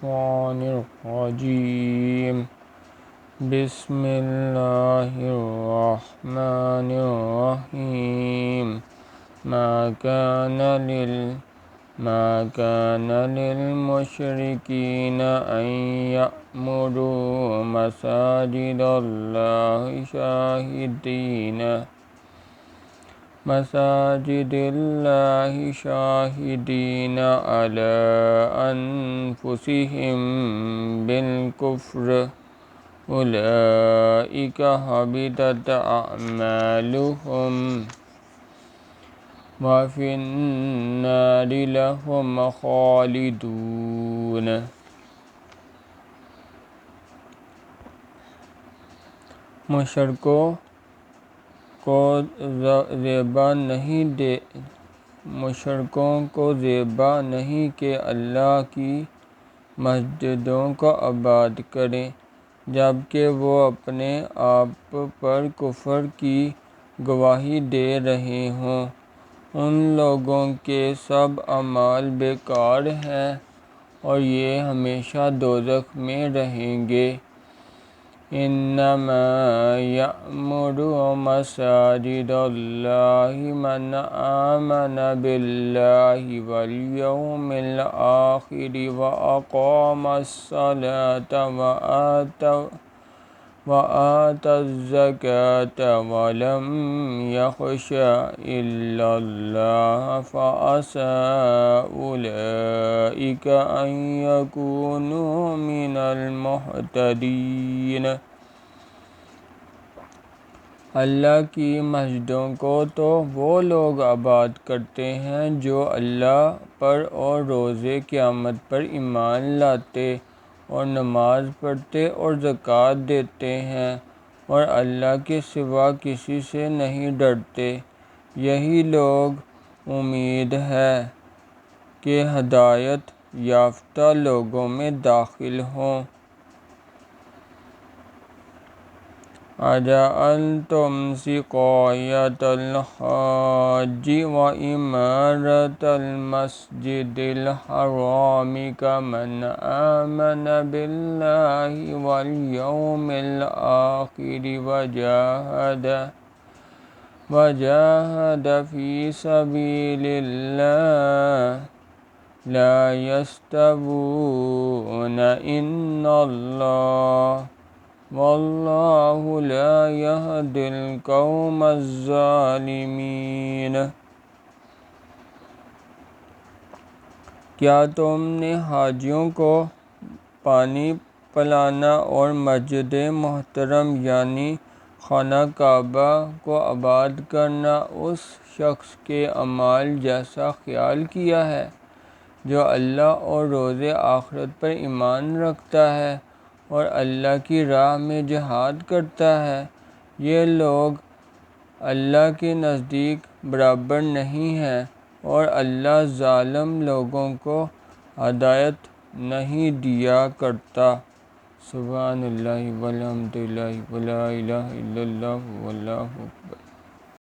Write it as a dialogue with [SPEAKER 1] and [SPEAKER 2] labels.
[SPEAKER 1] الشيطان الرجيم بسم الله الرحمن الرحيم ما كان للمشركين أن يأمروا مساجد الله شاهدين على أنفسهم بالكفر أولئك حبطت أعمالهم وفي النار هم خالدون۔ مشرکوں کو زیبا نہیں کہ اللہ کی مسجدوں کو آباد کریں جبکہ وہ اپنے آپ پر کفر کی گواہی دے رہے ہوں۔ ان لوگوں کے سب اعمال بیکار ہیں اور یہ ہمیشہ دوزخ میں رہیں گے۔ انما یعمر مساجد اللہ من آمن باللہ والیوم الآخر واقام الصلاة وآتى الزکاة ولم یخش الا اللہ فعسى اولئک ان یکونوا من المہتدین۔ اللہ کی مسجدوں کو تو وہ لوگ آباد کرتے ہیں جو اللہ پر اور روز قیامت پر ایمان لاتے اور نماز پڑھتے اور زکوٰۃ دیتے ہیں اور اللہ کے سوا کسی سے نہیں ڈرتے۔ یہی لوگ امید ہے کہ ہدایت یافتہ لوگوں میں داخل ہوں۔ اجعلتم سقایۃ الحاج وعمارۃ المسجد الحرام کمن آمن باللہ والیوم الآخر وجاہد فی سبیل اللہ لا یستوون عند اللہ واللہ لا یہدی القوم الظالمین۔ کیا تم نے حاجیوں کو پانی پلانا اور مسجد محترم یعنی خانہ کعبہ کو آباد کرنا اس شخص کے اعمال جیسا خیال کیا ہے جو اللہ اور روز آخرت پر ایمان رکھتا ہے اور اللہ کی راہ میں جہاد کرتا ہے؟ یہ لوگ اللہ کے نزدیک برابر نہیں ہیں اور اللہ ظالم لوگوں کو ہدایت نہیں دیا کرتا۔ سبحان اللہ والحمد للہ ولا الہ الا اللہ واللہ اکبر۔